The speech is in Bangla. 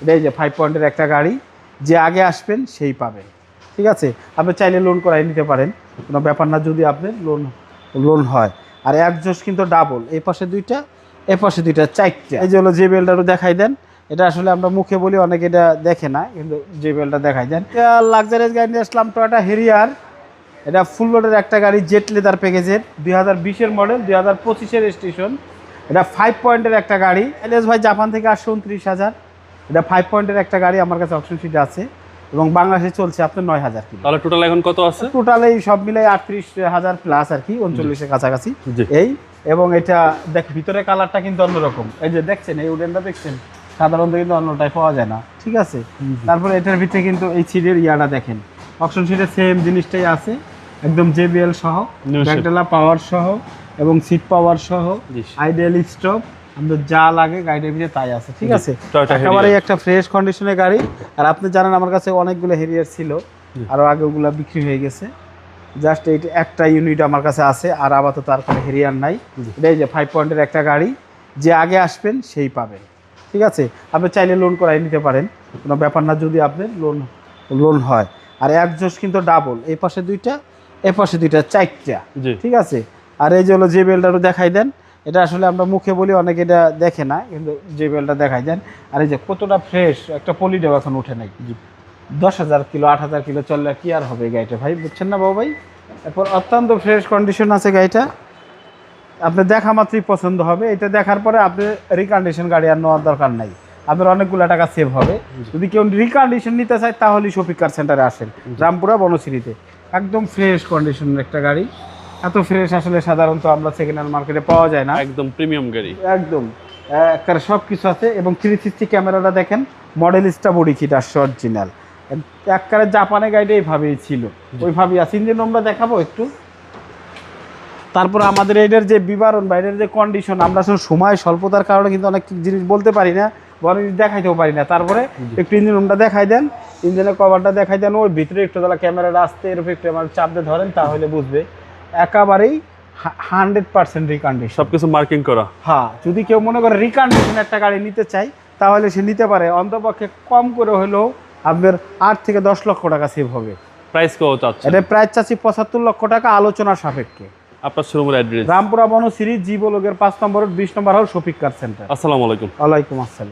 এটা এই যে 5 পয়েন্টের একটা গাড়ি, যে আগে আসবেন সেই পাবেন। ঠিক আছে, আপনি চাইলে লোন করাই নিতে পারেন, কোনো ব্যাপার না যদি আপনার লোন হয়। আর একজোশ কিন্তু ডাবল, এই পাশে দুইটা, এ পাশে দুইটা, চারটা। এই যে হলো JBL-টারও দেখাই দেন। এটা আসলে আমরা মুখে বলি, অনেকে এটা দেখে না, কিন্তু JBL-টা দেখাই দেন। লাক্সারিয়াস গাড়ি নিয়ে আসলাম, টয়োটা হেরিয়ার। এটা ফুল লোডের একটা গাড়ি, জেট লেদার প্যাকেজের, 2020-এর মডেল, 2025-এর রেজিস্ট্রেশন। এটা 5 পয়েন্টের একটা গাড়ি। এলএস ভাই জাপান থেকে আসছে 29,000। এটা 5 পয়েন্টের একটা গাড়ি, আমার কাছে অপশন সিট আছে এবং বাংলাদেশে চলছে আপনার 9,000 কিলো। তাহলে টোটাল এখন কত আছে? টোটাল এই সব মিলাই 38,000 প্লাস আর কি, 39-এর কাছাকাছি এই। এবং এটা দেখ, ভিতরে কালারটা কিন্তু অন্যরকম। এই যে দেখছেন, এই উডেনটা দেখছেন, সাধারণত কিন্তু অন্যটাই পাওয়া যায় না। ঠিক আছে, তারপরে এটার ভিতরে কিন্তু এই সিটের ইয়াটা দেখেন, অপশন সিটে সেম জিনিসটাই আছে, একদম JBL সহ, ব্যাকডালা পাওয়ার সহ এবং সিট পাওয়ার সহ, আইডিয়াল স্টপ, আমাদের যা লাগে গাড়ির ভিতরে তাই আছে। ঠিক আছে, একেবারে একটা ফ্রেশ কন্ডিশনের গাড়ি। আর আপনি জানেন আমার কাছে অনেকগুলো হেরিয়ার ছিল, আরও আগে ওগুলো বিক্রি হয়ে গেছে, জাস্ট এই একটা ইউনিট আমার কাছে আছে, আর আপাতত আর কোনো হেরিয়ার নাই। এই যে 5 পয়েন্টের একটা গাড়ি, যে আগে আসবেন সেই পাবেন। ঠিক আছে, আপনি চাইলে লোন করাই নিতে পারেন, কোনো ব্যাপার না যদি আপনার লোন হয়। আর একজোশ কিন্তু ডাবল, এই পাশে দুইটা, এ পাশে দুইটা, চারটা। ঠিক আছে, আর এই যে হলো JBL-টারও দেখাই দেন। এটা আসলে আমরা মুখে বলি, অনেকে এটা দেখে না, কিন্তু JBL-টা দেখাই দেন। আর এই যে কতটা ফ্রেশ, একটা পলিডেও এখন উঠে নাই। 10,000 কিলো 8,000 কিলো চললে কি আর হবে গাড়িটা ভাই, বুঝছেন না বাবু ভাই? এরপর অত্যন্ত ফ্রেশ কন্ডিশন আছে গাড়িটা, আপনার দেখা মাত্রই পছন্দ হবে। এটা দেখার পরে আপনি রিকন্ডিশন গাড়ি আর নেওয়ার দরকার নাই, আপনার অনেকগুলো টাকা সেভ হবে। যদি কেউ রিকন্ডিশন নিতে চায় তাহলে শফিক কার সেন্টারে আসেন, রামপুরা বনশ্রীতে। একদম ফ্রেশ কন্ডিশনের একটা গাড়ি, এত ফ্রেশ আসলে সাধারণত আমরা সেকেন্ড হ্যান্ড মার্কেটে পাওয়া যায় না। একদম প্রিমিয়াম গাড়ি, একদম একটা সব কিছু আছে। এবং 360 ক্যামেরাটা দেখেন, মডেলিস্টা বডি কিট আসছে অরিজিনাল, একবারে জাপানে গাড়িটা এইভাবেই ছিল, ওইভাবেই আছে। ইঞ্জিন আমরা দেখাবো একটু। তারপর আমাদের এটার যে বিবরণ, বাইরের যে কন্ডিশন, আমরা আসলে সময় স্বল্পতার কারণে কিন্তু অনেক জিনিস বলতে পারি না, বড় জিনিস দেখাইতেও পারি না। তারপরে একটু ইঞ্জিন রুমটা দেখাই দেন, ইঞ্জিনের কভারটা দেখাই দেন, ওই ভিতরে একটু তাহলে ক্যামেরাটা আসতে এর উপরে একটু আমার চাপ দিয়ে ধরেন, তাহলে বুঝবে একেবারেই 100% রিকন্ডিশন, সবকিছু মার্কিং করা। হ্যাঁ, যদি কেউ মনে করে রিকন্ডিশন একটা গাড়ি নিতে চাই তাহলে সে নিতে পারে, অন্তপক্ষে কম করে হলেও আপনার 8 থেকে 10 লক্ষ টাকা সেভ হবে। প্রাইস কত আছে? এটা প্রাইস চাচ্ছি 75 লক্ষ টাকা, আলোচনা সাপেক্ষে। আপনার শোরুমের অ্যাড্রেস? রামপুরা বনশ্রী, জি ব্লকের 5 নম্বর 20 নম্বর হাউস, শফিক কার সেন্টার। আসসালামু আলাইকুম। ওয়ালাইকুম আসসালাম।